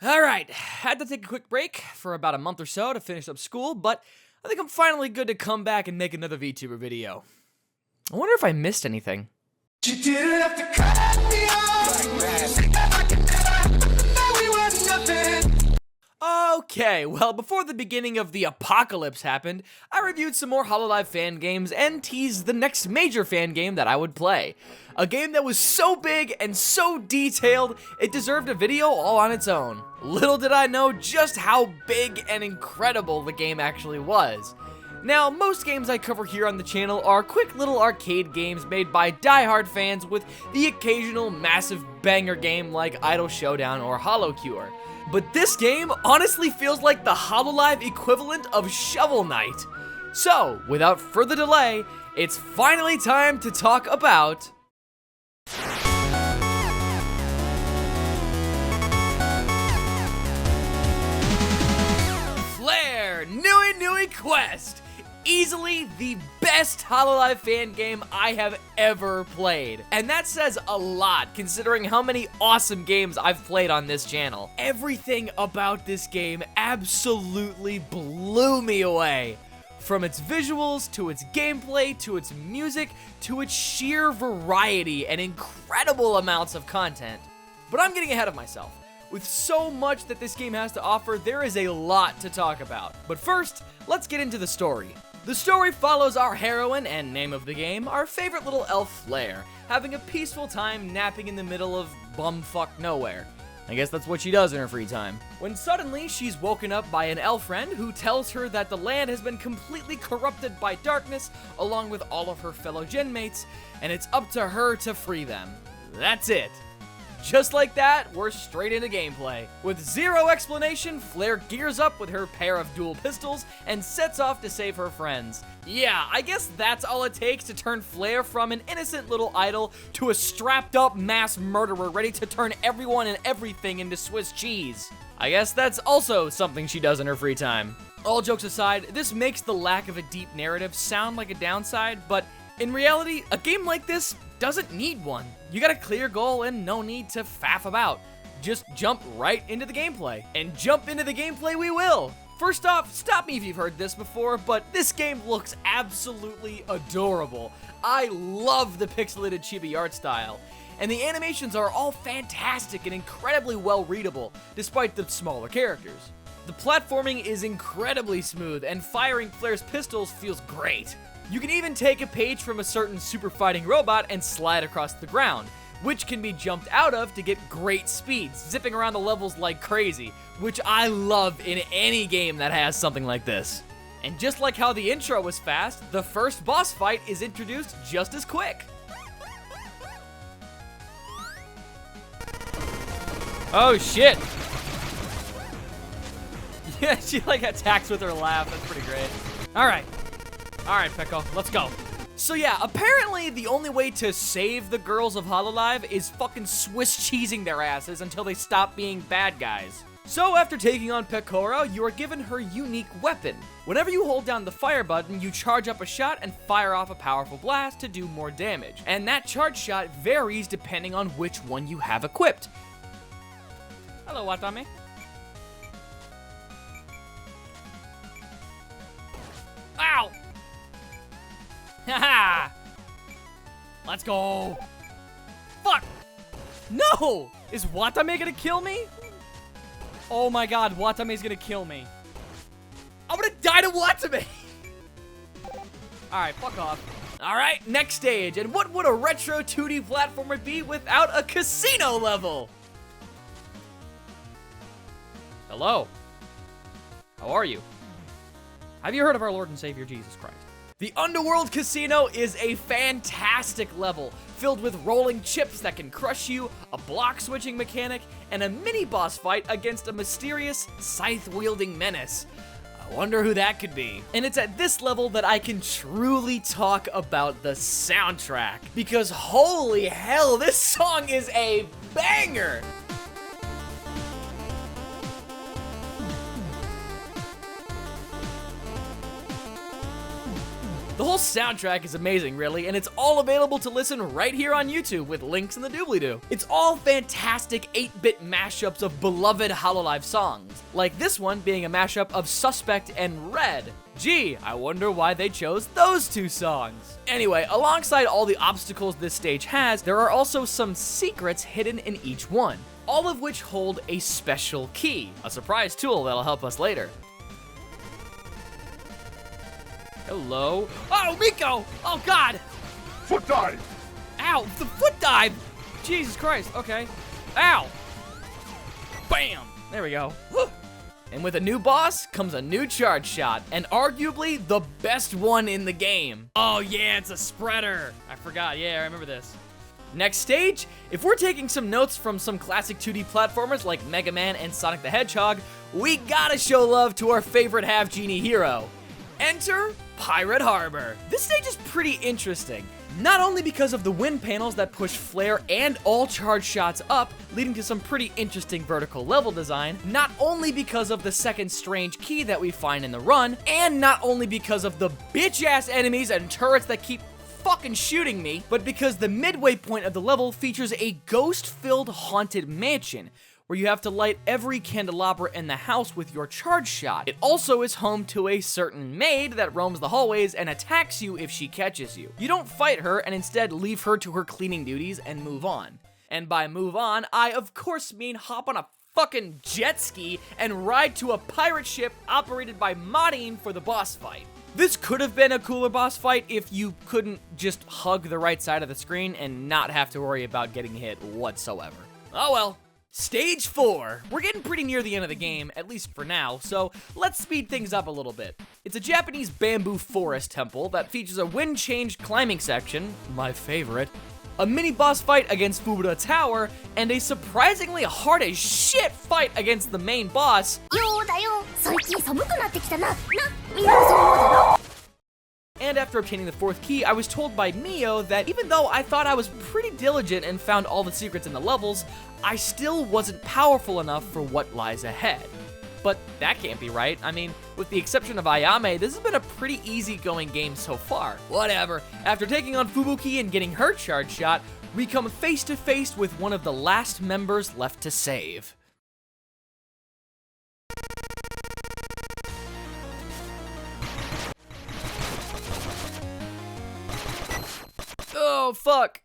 Alright, had to take a quick break for about a month or so to finish up school, but I think I'm finally good to come back and make another VTuber video. I wonder if I missed anything. You didn't have to cut me off. We were nothing. Okay, well, before the beginning of the apocalypse happened, I reviewed some more Hololive fan games and teased the next major fan game that I would play. A game that was so big and so detailed, it deserved a video all on its own. Little did I know just how big and incredible the game actually was. Now, most games I cover here on the channel are quick little arcade games made by die-hard fans with the occasional massive banger game like Idle Showdown or HoloCure. But this game honestly feels like the Hololive equivalent of Shovel Knight. So, without further delay, it's finally time to talk about Flare NuiNui Quest! Easily the best Hololive fan game I have ever played. And that says a lot considering how many awesome games I've played on this channel. Everything about this game absolutely blew me away. From its visuals, to its gameplay, to its music, to its sheer variety and incredible amounts of content. But I'm getting ahead of myself. With so much that this game has to offer, there is a lot to talk about. But first, let's get into the story. The story follows our heroine and name of the game, our favorite little elf Flare, having a peaceful time napping in the middle of bumfuck nowhere. I guess that's what she does in her free time. When suddenly she's woken up by an elf friend who tells her that the land has been completely corrupted by darkness along with all of her fellow gen mates, and it's up to her to free them. That's it. Just like that, we're straight into gameplay. With zero explanation, Flare gears up with her pair of dual pistols and sets off to save her friends. Yeah, I guess that's all it takes to turn Flare from an innocent little idol to a strapped up mass murderer ready to turn everyone and everything into Swiss cheese. I guess that's also something she does in her free time. All jokes aside, this makes the lack of a deep narrative sound like a downside, but in reality, a game like this doesn't need one. You got a clear goal and no need to faff about. Just jump right into the gameplay. And jump into the gameplay we will. First off, stop me if you've heard this before, but this game looks absolutely adorable. I love the pixelated chibi art style. And the animations are all fantastic and incredibly well readable, despite the smaller characters. The platforming is incredibly smooth, and firing Flare's pistols feels great. You can even take a page from a certain super fighting robot and slide across the ground, which can be jumped out of to get great speeds, zipping around the levels like crazy, which I love in any game that has something like this. And just like how the intro was fast, the first boss fight is introduced just as quick. Oh shit! Yeah, she like attacks with her laugh, that's pretty great. Alright, Pekko, let's go. So yeah, apparently the only way to save the girls of Hololive is fucking Swiss cheesing their asses until they stop being bad guys. So after taking on Pekora, you are given her unique weapon. Whenever you hold down the fire button, you charge up a shot and fire off a powerful blast to do more damage. And that charge shot varies depending on which one you have equipped. Hello, Watame. Ow! Haha! Let's go! Fuck! No! Is Watame gonna kill me? Oh my god, Watame's gonna kill me. I'm gonna die to Watame! Alright, fuck off. Alright, next stage. And what would a retro 2D platformer be without a casino level? Hello. How are you? Have you heard of our Lord and Savior Jesus Christ? The Underworld Casino is a fantastic level, filled with rolling chips that can crush you, a block switching mechanic, and a mini boss fight against a mysterious scythe-wielding menace. I wonder who that could be. And it's at this level that I can truly talk about the soundtrack, because holy hell, this song is a banger! The whole soundtrack is amazing, really, and it's all available to listen right here on YouTube with links in the doobly-doo. It's all fantastic 8-bit mashups of beloved Hololive songs, like this one being a mashup of Suspect and Red. Gee, I wonder why they chose those two songs. Anyway, alongside all the obstacles this stage has, there are also some secrets hidden in each one, all of which hold a special key, a surprise tool that'll help us later. Hello? Oh, Miko! Oh, God! Foot dive! Ow, the foot dive! Jesus Christ, okay. Ow! Bam! There we go. And with a new boss comes a new charge shot, and arguably the best one in the game. Oh yeah, it's a spreader. I forgot, yeah, I remember this. Next stage, if we're taking some notes from some classic 2D platformers like Mega Man and Sonic the Hedgehog, we gotta show love to our favorite half-genie hero. Enter Pirate Harbor. This stage is pretty interesting, not only because of the wind panels that push flare and all charge shots up, leading to some pretty interesting vertical level design, not only because of the second strange key that we find in the run, and not only because of the bitch-ass enemies and turrets that keep fucking shooting me, but because the midway point of the level features a ghost-filled haunted mansion, where you have to light every candelabra in the house with your charge shot. It also is home to a certain maid that roams the hallways and attacks you if she catches you. You don't fight her and instead leave her to her cleaning duties and move on. And by move on, I of course mean hop on a fucking jet ski and ride to a pirate ship operated by Marine for the boss fight. This could have been a cooler boss fight if you couldn't just hug the right side of the screen and not have to worry about getting hit whatsoever. Oh well. Stage 4. We're getting pretty near the end of the game, at least for now, so let's speed things up a little bit. It's a Japanese bamboo forest temple that features a wind change climbing section, my favorite, a mini boss fight against Fubuda Tower, and a surprisingly hard as shit fight against the main boss. And after obtaining the 4th key, I was told by Mio that even though I thought I was pretty diligent and found all the secrets in the levels, I still wasn't powerful enough for what lies ahead. But that can't be right. I mean, with the exception of Ayame, this has been a pretty easygoing game so far. Whatever. After taking on Fubuki and getting her charge shot, we come face to face with one of the last members left to save. Oh, fuck.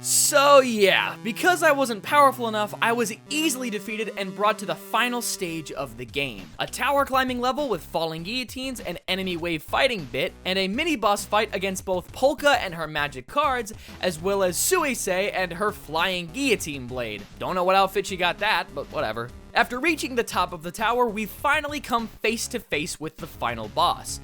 So yeah, because I wasn't powerful enough, I was easily defeated and brought to the final stage of the game. A tower climbing level with falling guillotines, an enemy wave fighting bit, and a mini boss fight against both Polka and her magic cards, as well as Suisei and her flying guillotine blade. Don't know what outfit she got that, but whatever. After reaching the top of the tower, we finally come face to face with the final boss.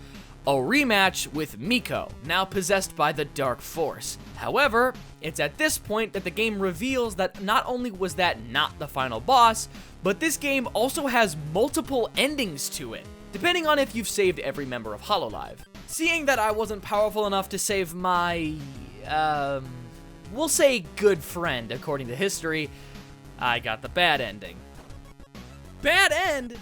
A rematch with Miko, now possessed by the Dark Force. However, it's at this point that the game reveals that not only was that not the final boss, but this game also has multiple endings to it, depending on if you've saved every member of Hololive. Seeing that I wasn't powerful enough to save my, we'll say good friend according to history, I got the bad ending. Bad end?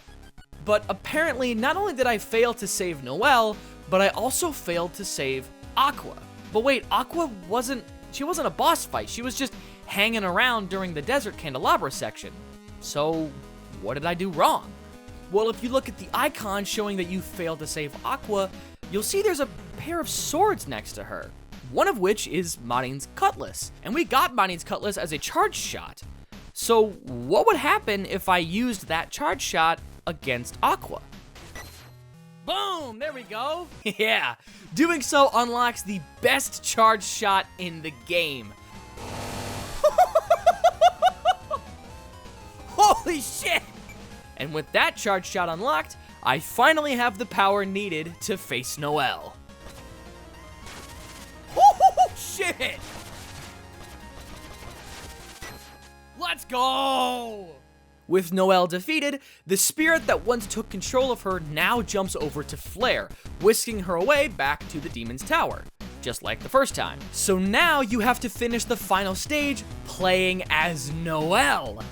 But apparently, not only did I fail to save Noelle, but I also failed to save Aqua. But wait, Aqua wasn't a boss fight. She was just hanging around during the Desert Candelabra section. So, what did I do wrong? Well, if you look at the icon showing that you failed to save Aqua, you'll see there's a pair of swords next to her. One of which is Marine's Cutlass. And we got Marine's Cutlass as a charge shot. So, what would happen if I used that charge shot against Aqua? Boom, there we go. Yeah, doing so unlocks the best charge shot in the game. Holy shit! And with that charge shot unlocked, I finally have the power needed to face Noelle. Oh shit! Let's go! With Noelle defeated, the spirit that once took control of her now jumps over to Flare, whisking her away back to the Demon's Tower, just like the first time. So now you have to finish the final stage playing as Noelle.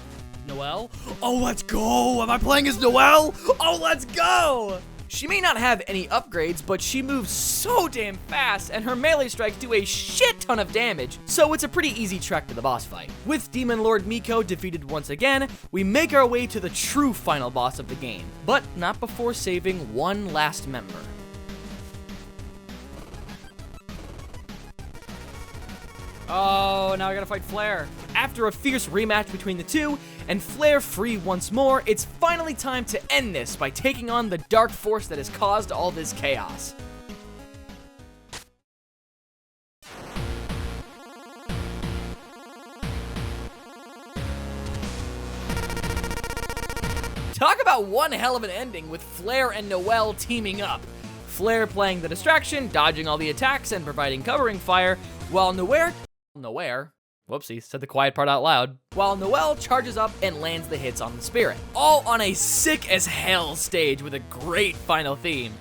Noelle? Oh, let's go! Am I playing as Noelle? Oh, let's go! She may not have any upgrades, but she moves so damn fast, and her melee strikes do a shit ton of damage, so it's a pretty easy trek to the boss fight. With Demon Lord Miko defeated once again, we make our way to the true final boss of the game, but not before saving one last member. Oh, now I gotta fight Flare. After a fierce rematch between the two, and Flare free once more, it's finally time to end this by taking on the dark force that has caused all this chaos. Talk about one hell of an ending with Flare and Noelle teaming up. Flare playing the distraction, dodging all the attacks, and providing covering fire, while whoopsie, said the quiet part out loud, while Noelle charges up and lands the hits on the spirit. All on a sick as hell stage with a great final theme.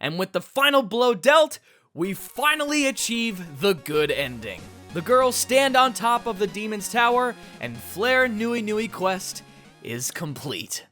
And with the final blow dealt, we finally achieve the good ending. The girls stand on top of the demon's tower, and Flare NuiNui quest is complete.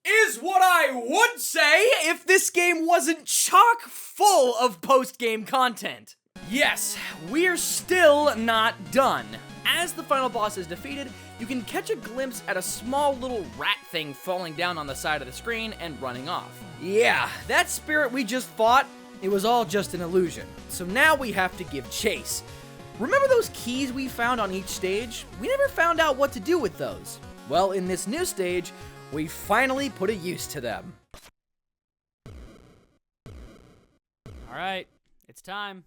Is what I would say if this game wasn't chock full of post-game content. Yes, we're still not done. As the final boss is defeated, you can catch a glimpse at a small little rat thing falling down on the side of the screen and running off. Yeah, that spirit we just fought, it was all just an illusion. So now we have to give chase. Remember those keys we found on each stage? We never found out what to do with those. Well, in this new stage, we finally put a use to them. All right, it's time.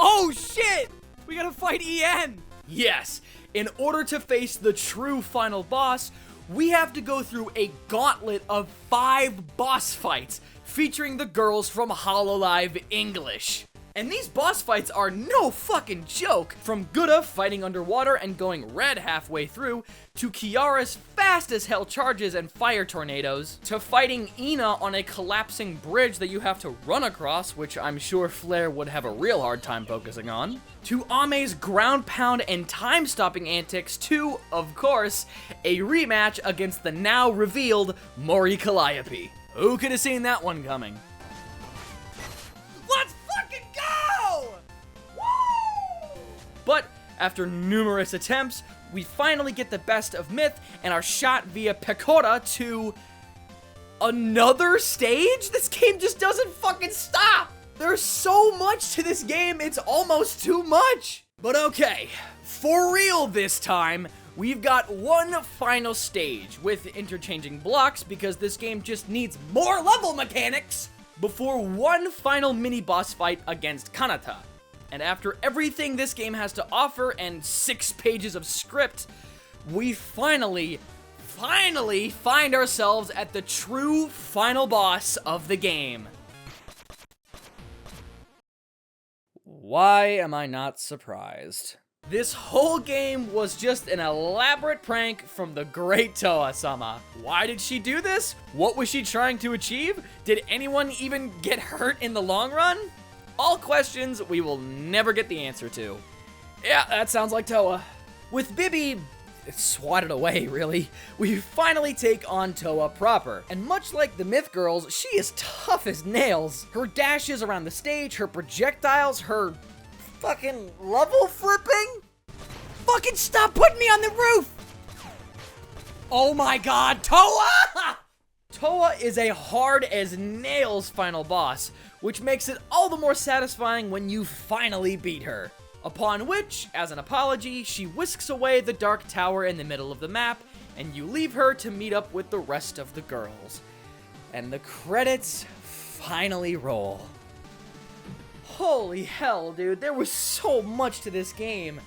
Oh shit! We gotta fight EN! Yes, in order to face the true final boss, we have to go through a gauntlet of 5 boss fights featuring the girls from Hololive English. And these boss fights are no fucking joke! From Gouda fighting underwater and going red halfway through, to Kiara's fast as hell charges and fire tornadoes, to fighting Ina on a collapsing bridge that you have to run across, which I'm sure Flare would have a real hard time focusing on, to Ame's ground pound and time stopping antics, to, of course, a rematch against the now revealed Mori Calliope. Who could have seen that one coming? Let's fucking go! Woo! But after numerous attempts, we finally get the best of Myth and are shot via Pecora to another stage? This game just doesn't fucking stop! There's so much to this game, it's almost too much! But okay, for real this time, we've got one final stage with interchanging blocks because this game just needs more level mechanics before one final mini-boss fight against Kanata. And after everything this game has to offer and 6 pages of script, we finally find ourselves at the true final boss of the game. Why am I not surprised? This whole game was just an elaborate prank from the great Toa-sama. Why did she do this? What was she trying to achieve? Did anyone even get hurt in the long run? All questions we will never get the answer to. Yeah, that sounds like Toa. With Bibi swatted away, really, we finally take on Toa proper. And much like the Myth Girls, she is tough as nails. Her dashes around the stage, her projectiles, her fucking level flipping? Fucking stop putting me on the roof! Oh my god, Toa! Toa is a hard as nails final boss, which makes it all the more satisfying when you finally beat her. Upon which, as an apology, she whisks away the dark tower in the middle of the map, and you leave her to meet up with the rest of the girls. And the credits finally roll. Holy hell, dude, there was so much to this game.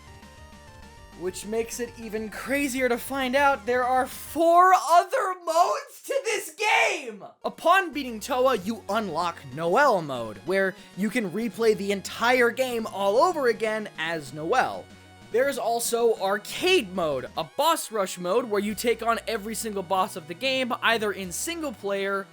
Which makes it even crazier to find out there are 4 other modes to this game! Upon beating Toa, you unlock Noelle mode, where you can replay the entire game all over again as Noelle. There's also Arcade mode, a boss rush mode where you take on every single boss of the game, either in single player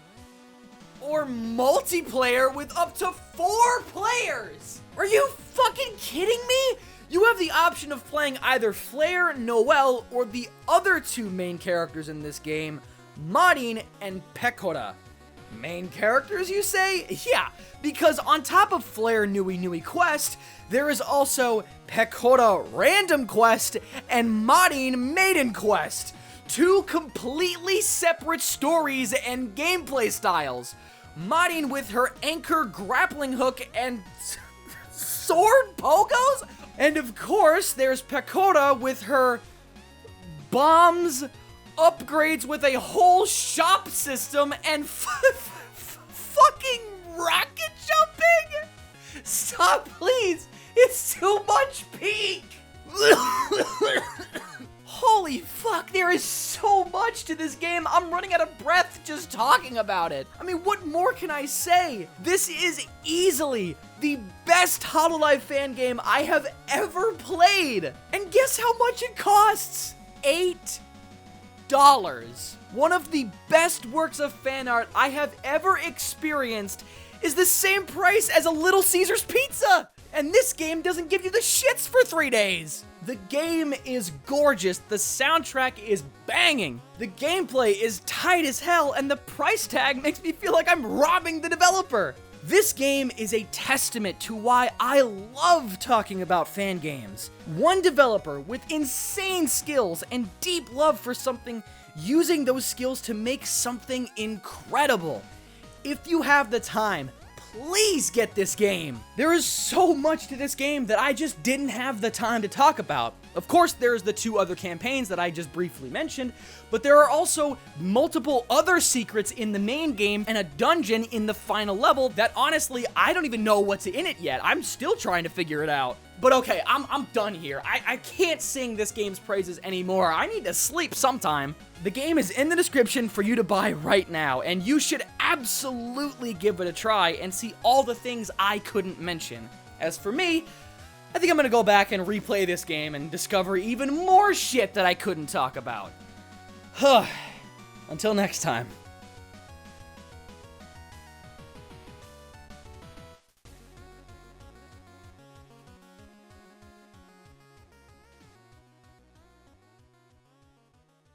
or multiplayer with up to 4 players! Are you fucking kidding me? You have the option of playing either Flare, Noelle, or the other 2 main characters in this game Marin and Pecora. Main characters, you say? Yeah, because on top of Flare NuiNui Quest, there is also Pecora Random Quest and Marin Maiden Quest. Two completely separate stories and gameplay styles. Marin with her anchor grappling hook and sword pogos? And of course, there's Pecora with her bombs, upgrades with a whole shop system, and fucking rocket jumping? Stop, please. It's too much peak. Holy fuck, there is so much to this game. I'm running out of breath just talking about it. I mean, what more can I say? This is easily the best Hololive fan game I have ever played. And guess how much it costs? $8. One of the best works of fan art I have ever experienced is the same price as a Little Caesars pizza. And this game doesn't give you the shits for 3 days. The game is gorgeous, the soundtrack is banging, the gameplay is tight as hell, and the price tag makes me feel like I'm robbing the developer. This game is a testament to why I love talking about fan games. One developer with insane skills and deep love for something, using those skills to make something incredible. If you have the time, please get this game. There is so much to this game that I just didn't have the time to talk about. Of course, there's the 2 other campaigns that I just briefly mentioned, but there are also multiple other secrets in the main game and a dungeon in the final level that honestly, I don't even know what's in it yet. I'm still trying to figure it out. But okay, I'm done here. I can't sing this game's praises anymore. I need to sleep sometime. The game is in the description for you to buy right now, and you should absolutely give it a try and see all the things I couldn't mention. As for me, I think I'm gonna go back and replay this game and discover even more shit that I couldn't talk about. Until next time.